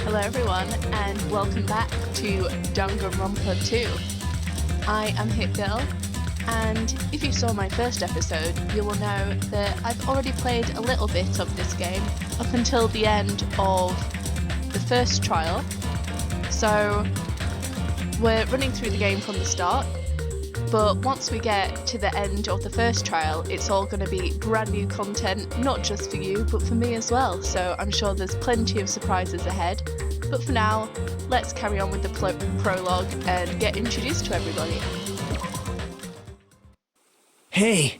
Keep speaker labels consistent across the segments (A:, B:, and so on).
A: Hello everyone, and welcome back to Danganronpa 2. I am Hit Girl, and if you saw my first episode, you will know that I've already played a little bit of this game up until the end of the first trial. So we're running through the game from the start, but once we get to the end of the first trial, it's all going to be brand new content, not just for you, but for me as well. So I'm sure there's plenty of surprises ahead. But for now, let's carry on with the prologue and get introduced to everybody.
B: Hey!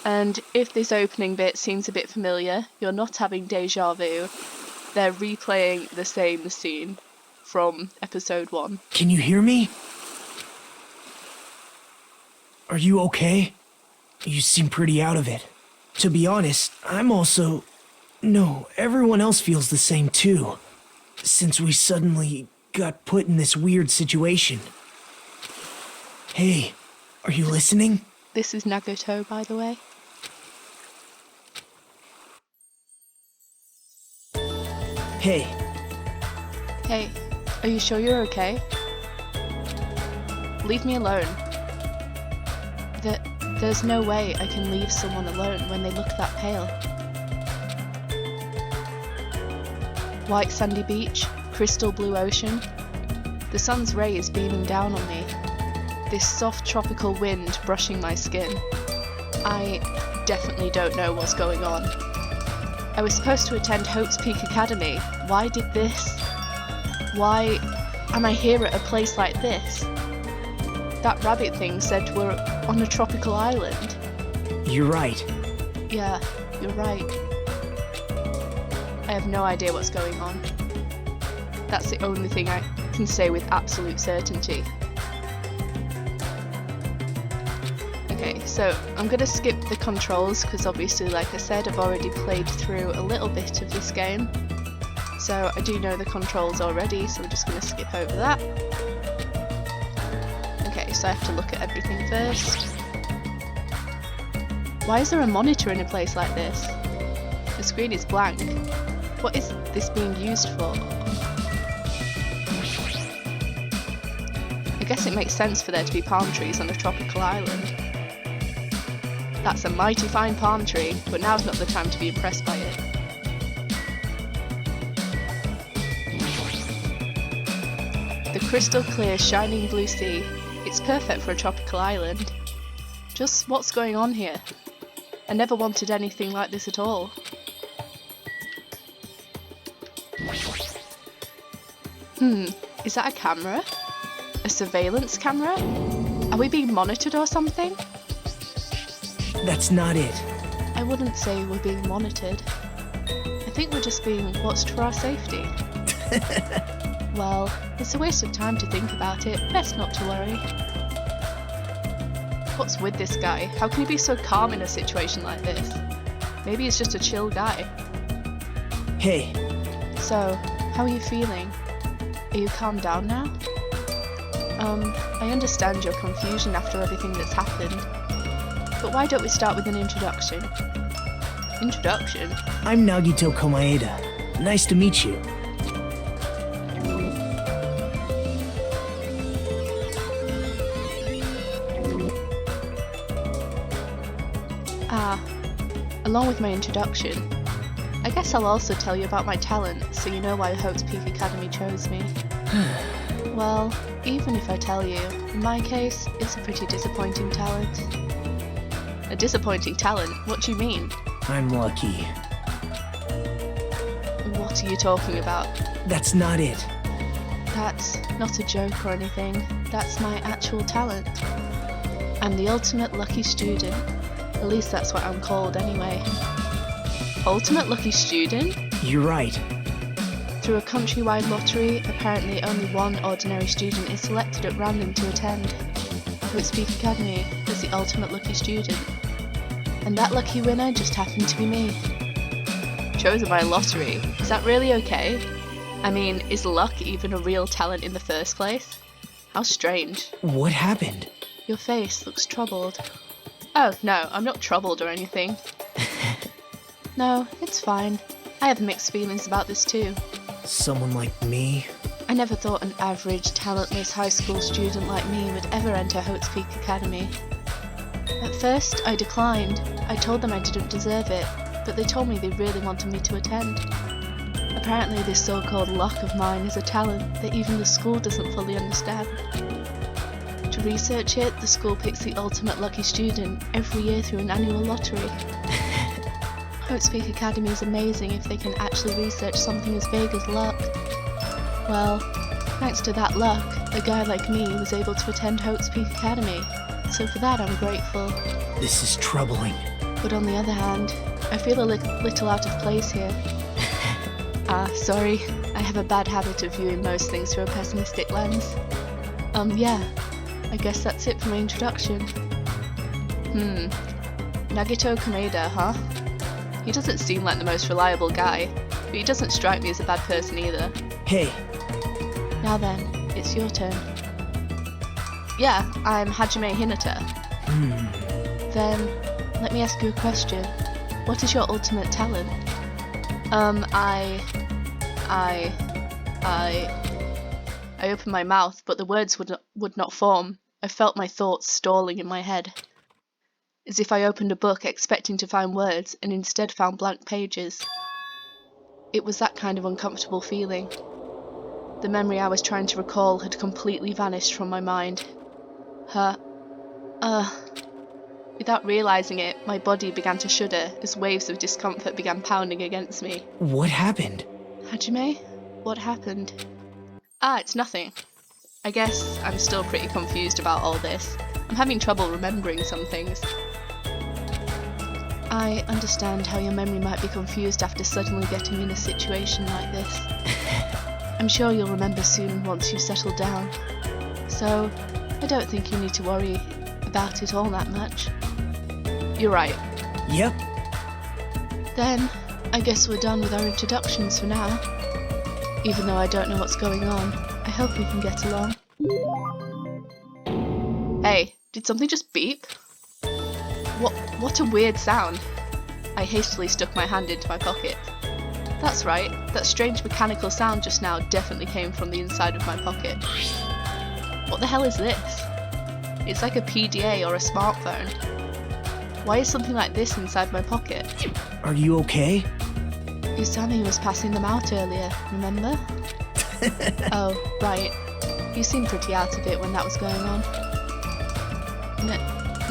A: And if this opening bit seems a bit familiar, you're not having deja vu. They're replaying the same scene from episode 1.
B: Can you hear me? Are you okay? You seem pretty out of it. To be honest, I'm also... No, everyone else feels the same too. Since we suddenly got put in this weird situation. Hey, are you listening?
A: This is Nagato, by the way.
B: Hey.
A: Hey, are you sure you're okay? Leave me alone. There's no way I can leave someone alone when they look that pale. White sandy beach, crystal blue ocean. The sun's rays beaming down on me. This soft tropical wind brushing my skin. I definitely don't know what's going on. I was supposed to attend Hope's Peak Academy. Why did this? Why am I here at a place like this? That rabbit thing said we're on a tropical island.
B: You're right.
A: Yeah, you're right. I have no idea what's going on. That's the only thing I can say with absolute certainty. Okay, so I'm going to skip the controls because obviously, like I said, I've already played through a little bit of this game. So I do know the controls already, so I'm just going to skip over that. Okay, so I have to look at everything first. Why is there a monitor in a place like this? The screen is blank. What is this being used for? I guess it makes sense for there to be palm trees on a tropical island. That's a mighty fine palm tree, but now's not the time to be impressed by it. The crystal clear, shining blue sea. It's perfect for a tropical island. Just what's going on here? I never wanted anything like this at all. Is that a camera? A surveillance camera? Are we being monitored or something?
B: That's not it.
A: I wouldn't say we're being monitored. I think we're just being watched for our safety. Well, it's a waste of time to think about it. Best not to worry. What's with this guy? How can he be so calm in a situation like this? Maybe he's just a chill guy.
B: Hey.
A: So, how are you feeling? Are you calmed down now? I understand your confusion after everything that's happened. But why don't we start with an introduction? Introduction?
B: I'm Nagito Komaeda. Nice to meet you.
A: Along with my introduction, I guess I'll also tell you about my talent, so you know why Hope's Peak Academy chose me. Well, even if I tell you, in my case, it's a pretty disappointing talent. A disappointing talent? What do you mean?
B: I'm lucky.
A: What are you talking about?
B: That's not it.
A: That's not a joke or anything. That's my actual talent. I'm the ultimate lucky student. At least that's what I'm called anyway. Ultimate lucky student?
B: You're right.
A: Through a countrywide lottery, apparently only one ordinary student is selected at random to attend Hope's Peak Academy as the ultimate lucky student. And that lucky winner just happened to be me. Chosen by lottery? Is that really okay? I mean, is luck even a real talent in the first place? How strange.
B: What happened?
A: Your face looks troubled. Oh, no, I'm not troubled or anything. No, it's fine. I have mixed feelings about this too.
B: someone like me?
A: I never thought an average, talentless high school student like me would ever enter Hope's Peak Academy. At first, I declined. I told them I didn't deserve it, but they told me they really wanted me to attend. Apparently this so-called luck of mine is a talent that even the school doesn't fully understand. To research it, the school picks the ultimate lucky student every year through an annual lottery. Hope's Peak Academy is amazing if they can actually research something as vague as luck. Well, thanks to that luck, a guy like me was able to attend Hope's Peak Academy, so for that I'm grateful.
B: This is troubling.
A: But on the other hand, I feel a little out of place here. Sorry, I have a bad habit of viewing most things through a pessimistic lens. Yeah, I guess that's it for my introduction. Nagito Kameda, huh? He doesn't seem like the most reliable guy, but he doesn't strike me as a bad person either.
B: Hey.
A: Now then, it's your turn. Yeah, I'm Hajime Hinata. Then, let me ask you a question. What is your ultimate talent? I opened my mouth, but the words would not form. I felt my thoughts stalling in my head. As if I opened a book expecting to find words and instead found blank pages. It was that kind of uncomfortable feeling. The memory I was trying to recall had completely vanished from my mind. Without realizing it, my body began to shudder as waves of discomfort began pounding against me.
B: What happened?
A: Hajime? What happened? It's nothing. I guess I'm still pretty confused about all this. I'm having trouble remembering some things. I understand how your memory might be confused after suddenly getting in a situation like this. I'm sure you'll remember soon once you settle down. So, I don't think you need to worry about it all that much. You're right.
B: Yep.
A: Then, I guess we're done with our introductions for now. Even though I don't know what's going on, I hope we can get along. Hey, did something just beep? What a weird sound. I hastily stuck my hand into my pocket. That's right, that strange mechanical sound just now definitely came from the inside of my pocket. What the hell is this? It's like a PDA or a smartphone. Why is something like this inside my pocket?
B: Are you okay?
A: Usami was passing them out earlier, remember? Oh, right. You seemed pretty out of it when that was going on.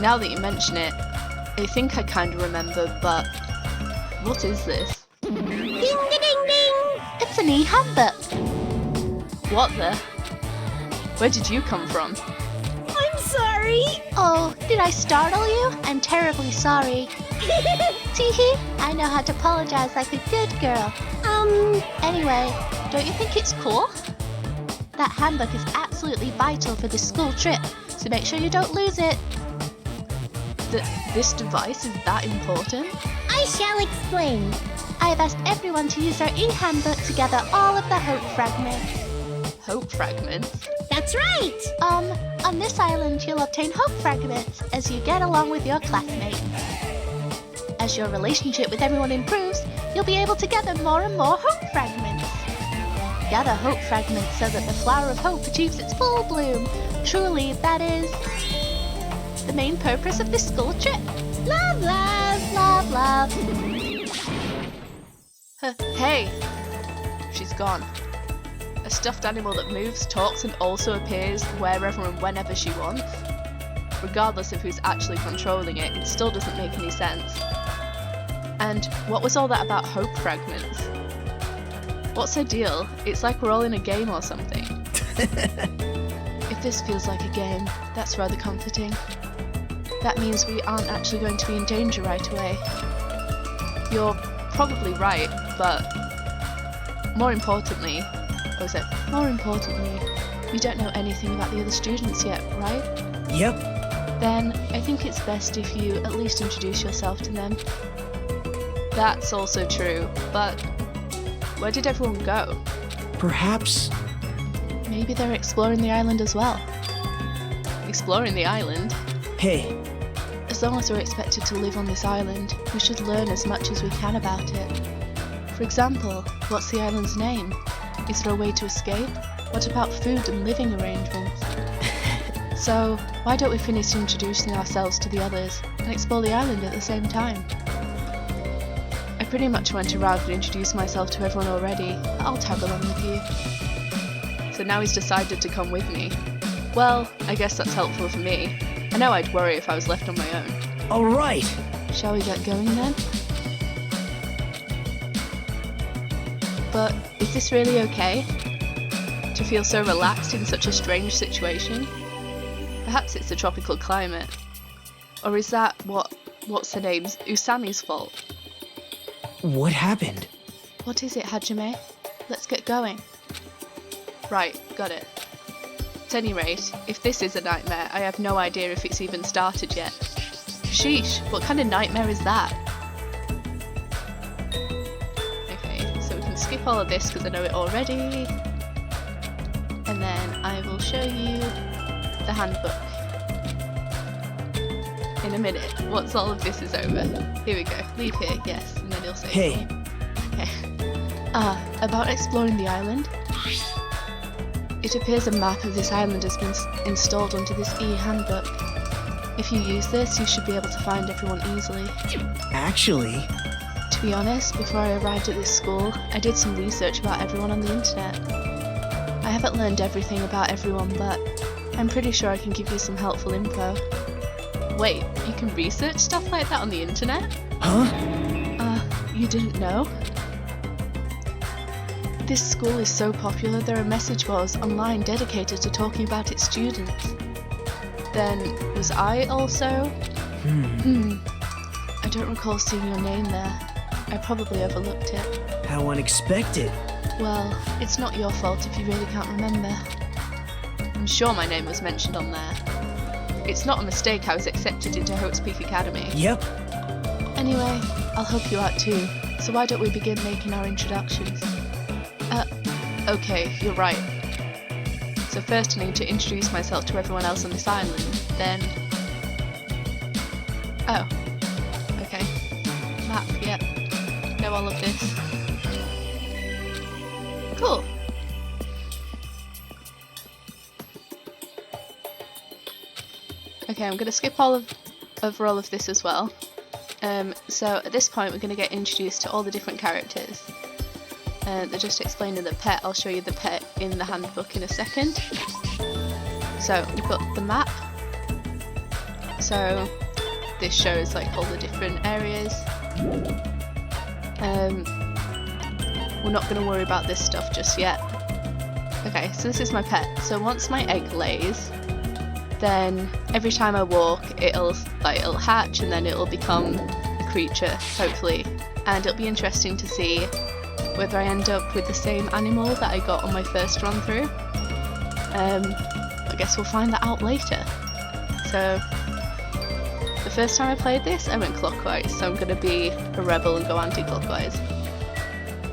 A: Now that you mention it, I think I kind of remember, but what is this?
C: Ding ding ding ding! It's an e-handbook.
A: What the? Where did you come from?
C: I'm sorry. Oh, did I startle you? I'm terribly sorry. Teehee, I know how to apologize like a good girl. Anyway, don't you think it's cool? That handbook is absolutely vital for the school trip, so make sure you don't lose it.
A: This device is that important?
C: I shall explain. I have asked everyone to use our e-handbook to gather all of the hope fragments.
A: Hope fragments?
C: That's right! On this island you'll obtain hope fragments as you get along with your classmates. As your relationship with everyone improves, you'll be able to gather more and more hope fragments. Gather hope fragments so that the flower of hope achieves its full bloom. Truly, that is the main purpose of this school trip. Love, love, love, love.
A: Hey! She's gone. A stuffed animal that moves, talks, and also appears wherever and whenever she wants. Regardless of who's actually controlling it, it still doesn't make any sense. And what was all that about hope fragments? What's her deal? It's like we're all in a game or something. If this feels like a game, that's rather comforting. That means we aren't actually going to be in danger right away. You're probably right, but more importantly, we don't know anything about the other students yet, right?
B: Yep.
A: Then I think it's best if you at least introduce yourself to them. That's also true, but where did everyone go?
B: Perhaps.
A: Maybe they're exploring the island as well. Exploring the island?
B: Hey.
A: As long as we're expected to live on this island, we should learn as much as we can about it. For example, what's the island's name? Is there a way to escape? What about food and living arrangements? So, why don't we finish introducing ourselves to the others and explore the island at the same time? I pretty much went around and introduced myself to everyone already, but I'll tag along with you. So now he's decided to come with me. Well, I guess that's helpful for me. I know I'd worry if I was left on my own.
B: Alright!
A: Shall we get going then? But is this really okay? To feel so relaxed in such a strange situation? Perhaps it's the tropical climate. Or is that what's her name's Usami's fault?
B: What happened?
A: What is it, Hajime? Let's get going. Right, got it. At any rate, if this is a nightmare, I have no idea if it's even started yet. Sheesh, what kind of nightmare is that? Okay, so we can skip all of this because I know it already. And then I will show you the handbook in a minute, once all of this is over. Here we go, leave here, yes, and then he'll say
B: Hey.
A: Okay. About exploring the island. It appears a map of this island has been installed onto this e-handbook. If you use this, you should be able to find everyone easily.
B: Actually,
A: To be honest, before I arrived at this school, I did some research about everyone on the internet. I haven't learned everything about everyone, but I'm pretty sure I can give you some helpful info. Wait, you can research stuff like that on the internet?
B: huh?
A: You didn't know? This school is so popular there are message boards online dedicated to talking about its students. Then, was I also? I don't recall seeing your name there. I probably overlooked it.
B: How unexpected.
A: Well, it's not your fault if you really can't remember. I'm sure my name was mentioned on there. It's not a mistake I was accepted into Hope's Peak Academy.
B: Yep.
A: Anyway, I'll help you out too, so why don't we begin making our introductions? Okay, you're right. So first I need to introduce myself to everyone else on this island, then... Oh. Okay. Map, yep. Know all of this. Cool. Okay, I'm gonna skip over all of this as well. So at this point we're gonna get introduced to all the different characters. They're just explaining the pet. I'll show you the pet in the handbook in a second. So we've got the map. So this shows like all the different areas. We're not going to worry about this stuff just yet. Okay, so this is my pet. So once my egg lays, then every time I walk, it'll hatch and then it'll become a creature, hopefully. And it'll be interesting to see whether I end up with the same animal that I got on my first run through. I guess we'll find that out later. So the first time I played this, I went clockwise, so I'm going to be a rebel and go anti-clockwise.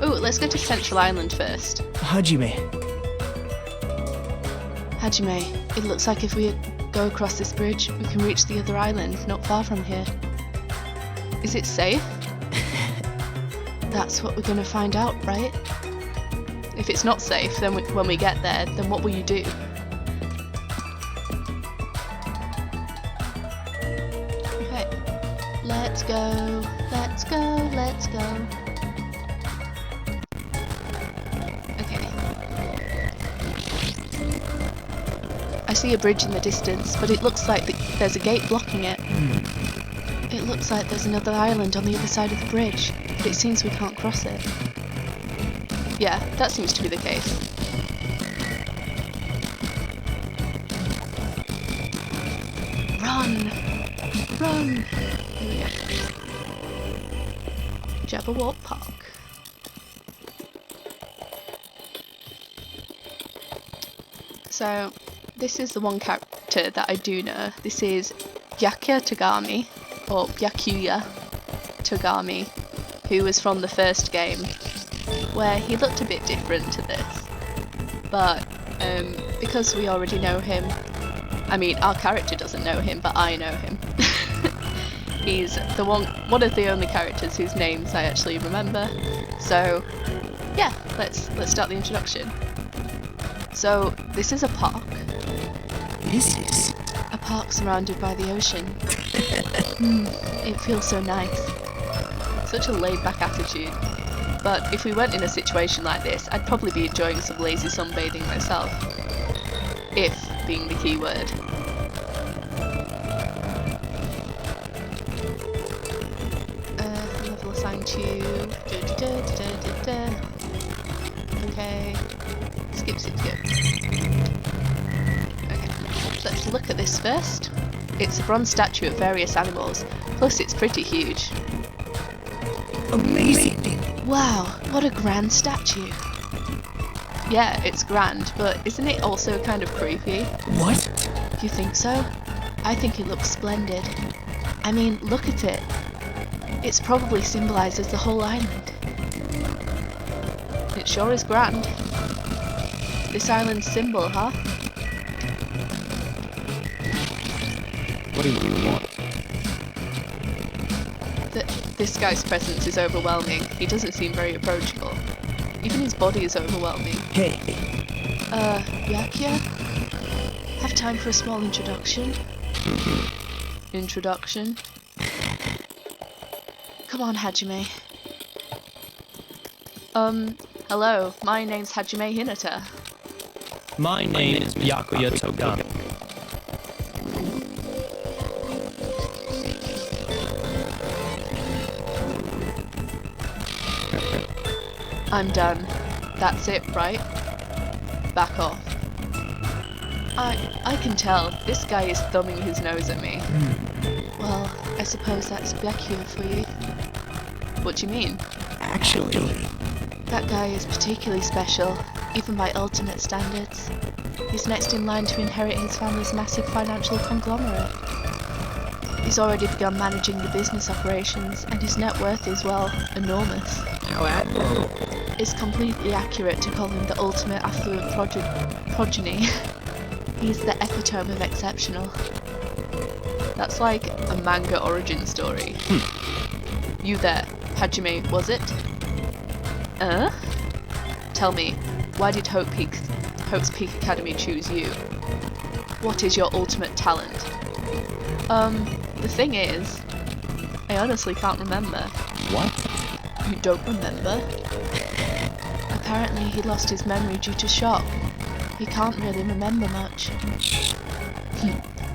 A: Ooh, let's go to Central Island first.
B: Hajime.
A: Hajime, it looks like if we go across this bridge, we can reach the other island not far from here. Is it safe? That's what we're going to find out, right? If it's not safe, then when we get there, then what will you do? Okay, let's go, let's go, let's go. Okay. I see a bridge in the distance, but it looks like there's a gate blocking it. It looks like there's another island on the other side of the bridge, but it seems we can't cross it. Yeah, that seems to be the case. Run! Run! Here we go. Jabberwock Park. So, this is the one character that I do know. This is Byakuya Togami, or Byakuya Togami, who was from the first game, where he looked a bit different to this. But because we already know him, I mean our character doesn't know him, but I know him. He's one of the only characters whose names I actually remember. So Yeah, let's start the introduction. So, this is a park.
B: This is.
A: A park surrounded by the ocean. It feels so nice. Such a laid-back attitude. But if we weren't in a situation like this, I'd probably be enjoying some lazy sunbathing myself. If being the key word. Level assigned to... Okay. Skip. Okay, let's look at this first. It's a bronze statue of various animals, plus it's pretty huge.
B: Amazing!
A: Wow, what a grand statue. Yeah, it's grand, but isn't it also kind of creepy?
B: What?
A: You think so? I think it looks splendid. I mean, look at it. It's probably symbolises the whole island. It sure is grand. This island's symbol, huh?
D: What do you want?
A: This guy's presence is overwhelming. He doesn't seem very approachable. Even his body is overwhelming.
B: Hey,
A: Yakia? Have time for a small introduction? Introduction? Come on, Hajime. Hello, my name's Hajime Hinata.
D: My name is Byakuya Togami.
A: I'm done. That's it, right? Back off. I can tell. This guy is thumbing his nose at me. Well, I suppose that's Byakuya for you. What do you mean?
B: actually.
A: That guy is particularly special, even by ultimate standards. He's next in line to inherit his family's massive financial conglomerate. He's already begun managing the business operations, and his net worth is, well, enormous.
B: How admirable.
A: It's completely accurate to call him the ultimate affluent progeny. He's the epitome of exceptional. That's like a manga origin story. You there, Hajime, was it? Tell me, why did Hope's Peak Academy choose you? What is your ultimate talent? The thing is, I honestly can't remember.
D: What?
A: You don't remember? Apparently he lost his memory due to shock. He can't really remember much.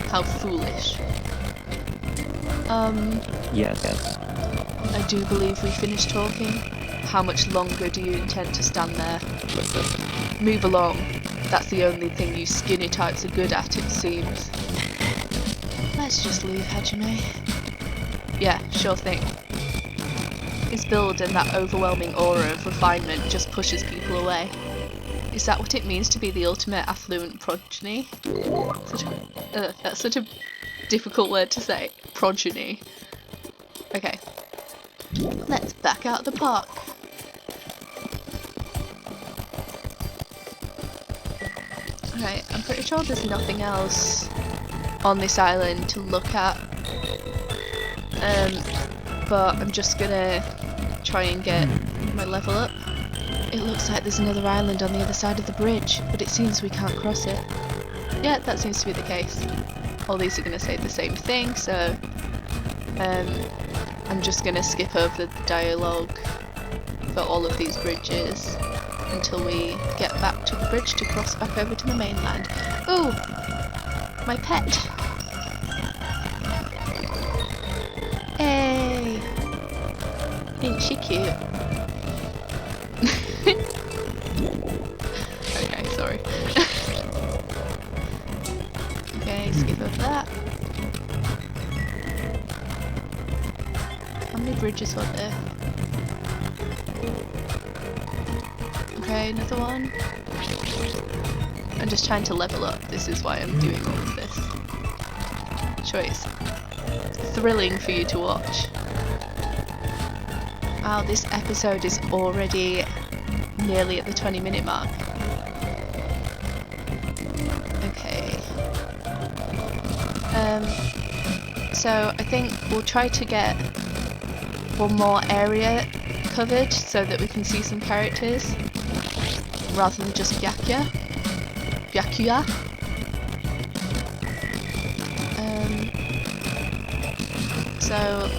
A: How foolish.
D: Yes.
A: I do believe we finished talking. How much longer do you intend to stand there?
D: Listen.
A: Move along. That's the only thing you skinny types are good at, it seems. Let's just leave, Hajime. Yeah, sure thing. His build and that overwhelming aura of refinement just pushes people away. Is that what it means to be the ultimate affluent progeny? That's such a difficult word to say. Progeny. Okay. Let's back out the park. Okay, I'm pretty sure there's nothing else on this island to look at. But I'm just gonna try and get my level up. It looks like there's another island on the other side of the bridge, but it seems we can't cross it. Yeah, that seems to be the case. All these are gonna say the same thing, so I'm just gonna skip over the dialogue for all of these bridges until we get back to the bridge to cross back over to the mainland. Ooh! My pet! Hey! Ain't she cute? Okay, sorry. Okay, skip over that. How many bridges were there? Okay, another one. I'm just trying to level up. This is why I'm doing all of this. Sure, it's thrilling for you to watch. Wow, this episode is already nearly at the 20-minute mark. Okay. So I think we'll try to get one more area covered so that we can see some characters rather than just Byakuya. So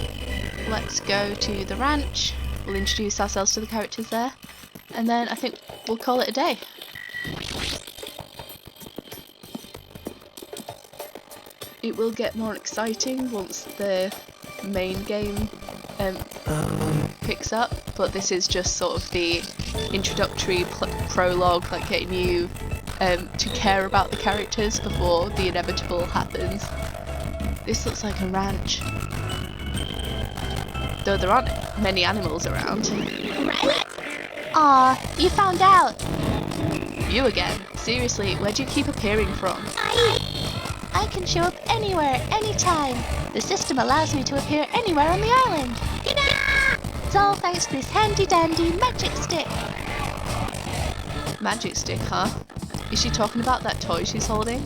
A: let's go to the ranch. We'll introduce ourselves to the characters there, and then I think we'll call it a day. It will get more exciting once the main game picks up, but this is just sort of the introductory prologue, like getting you to care about the characters before the inevitable happens. This looks like a ranch, though there aren't many animals around.
C: Aw, you found out.
A: You again? Seriously, where do you keep appearing from?
C: I can show up anywhere, anytime. The system allows me to appear anywhere on the island. It's all thanks to this handy-dandy magic stick.
A: Magic stick, huh? Is she talking about that toy she's holding?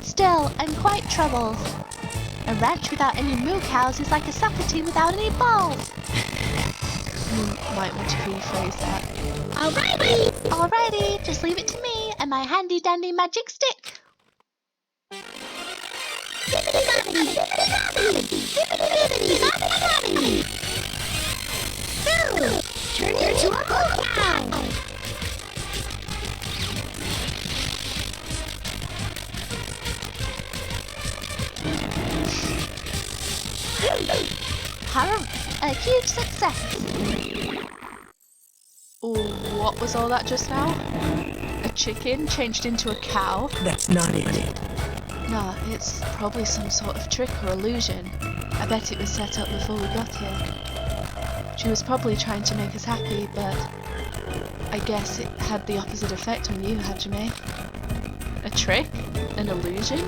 C: Still, I'm quite troubled. A ranch without any moo cows is like a soccer team without any balls.
A: You might want to rephrase that.
C: Alrighty, just leave it to me and my handy-dandy magic stick.
E: Turn into a moo cow.
C: A huge success.
A: What was all that just now? A chicken changed into a cow?
B: That's not it.
A: Nah, it's probably some sort of trick or illusion. I bet it was set up before we got here. She was probably trying to make us happy, but I guess it had the opposite effect on you, Hajime. A trick? An illusion?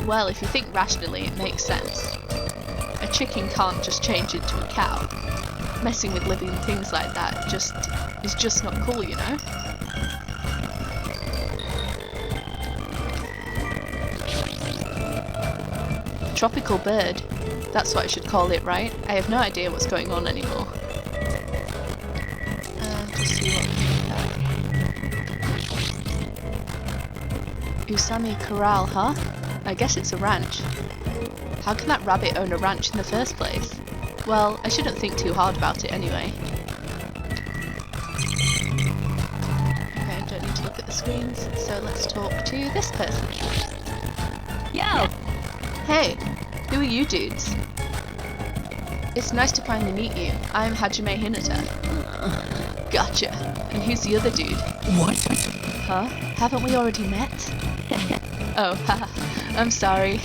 A: Well, if you think rationally, it makes sense. A chicken can't just change into a cow. Messing with living things like that is just not cool, you know? Tropical bird. That's what I should call it, right? I have no idea what's going on anymore. Just see what we can Usami Corral, huh? I guess it's a ranch. How can that rabbit own a ranch in the first place? Well, I shouldn't think too hard about it anyway. Okay, I don't need to look at the screens, so let's talk to this person.
E: Yo!
A: Hey, who are you dudes? It's nice to finally meet you. I'm Hajime Hinata. Gotcha. And who's the other dude?
B: What?
A: Huh? Haven't we already met? Oh, haha. I'm sorry.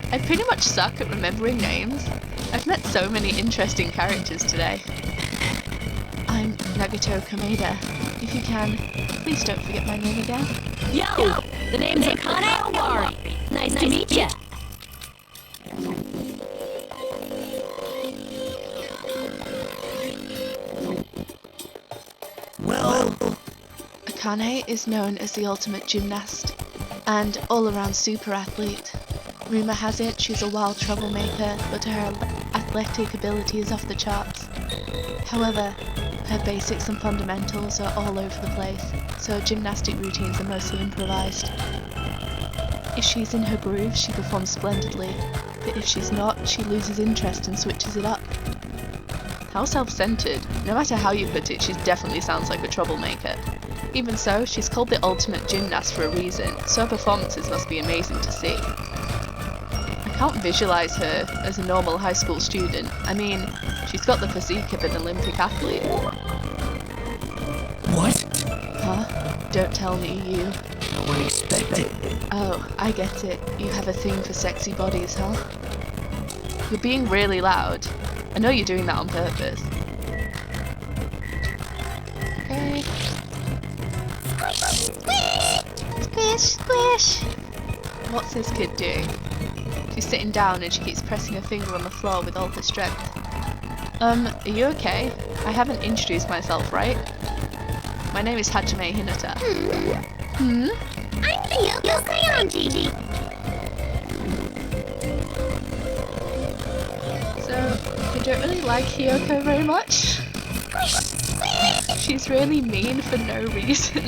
A: I pretty much suck at remembering names. I've met so many interesting characters today. I'm Nagito Kameda. If you can, please don't forget my name again.
E: Yo! The name's Akane Owari. Nice to meet ya.
B: Well,
A: Akane is known as the ultimate gymnast and all-around super athlete. Rumor has it she's a wild troublemaker, but her athletic ability is off the charts. However, her basics and fundamentals are all over the place, so gymnastic routines are mostly improvised. If she's in her groove, she performs splendidly, but if she's not, she loses interest and switches it up. How self-centered. No matter how you put it, she definitely sounds like a troublemaker. Even so, she's called the ultimate gymnast for a reason, so her performances must be amazing to see. I can't visualize her as a normal high school student. I mean, she's got the physique of an Olympic athlete.
B: what?
A: Huh? Don't tell me you...
B: No one expected.
A: Oh, I get it. You have a thing for sexy bodies, huh? You're being really loud. I know you're doing that on purpose. Okay.
C: Squish, squish.
A: What's this kid doing? She's sitting down and she keeps pressing her finger on the floor with all her strength. Are you okay? I haven't introduced myself, right? My name is Hajime Hinata.
E: I'm Ryoko Sayanji.
A: don't really like Hiyoko very much. She's really mean for no reason.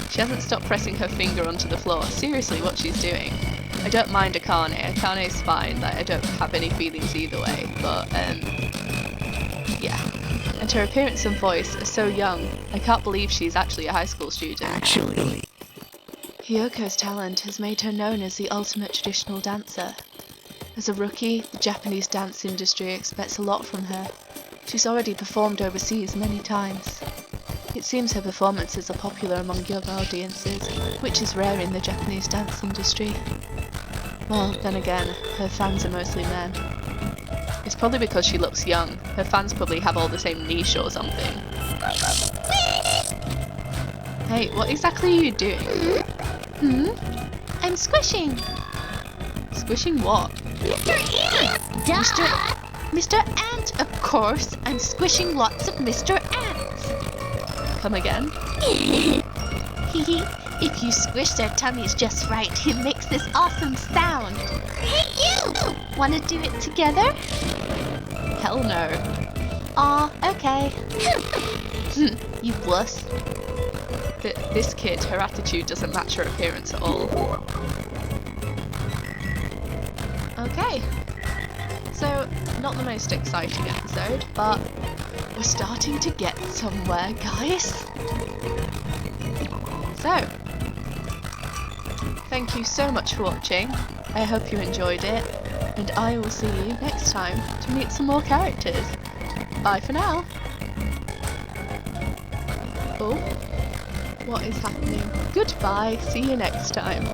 A: She hasn't stopped pressing her finger onto the floor. Seriously, what she's doing. I don't mind Akane. Akane's fine. Like, I don't have any feelings either way. But, yeah. And her appearance and voice are so young. I can't believe she's actually a high school student.
B: Actually,
A: Hiyoko's talent has made her known as the ultimate traditional dancer. As a rookie, the Japanese dance industry expects a lot from her. She's already performed overseas many times. It seems her performances are popular among young audiences, which is rare in the Japanese dance industry. Well, then again, her fans are mostly men. It's probably because she looks young. Her fans probably have all the same niche or something. Hey, what exactly are you doing?
C: I'm squishing.
A: Squishing what?
C: Mr. Ant, of course. I'm squishing lots of Mr. Ants.
A: Come again?
C: If you squish their tummies just right, it makes this awesome sound. Hey, you! Wanna do it together?
A: Hell no.
C: Aw, okay. You wuss.
A: This kid, her attitude doesn't match her appearance at all. Okay. So, not the most exciting episode, but we're starting to get somewhere, guys. So, thank you so much for watching. I hope you enjoyed it, and I will see you next time to meet some more characters. Bye for now. Oh, what is happening? Goodbye, see you next time.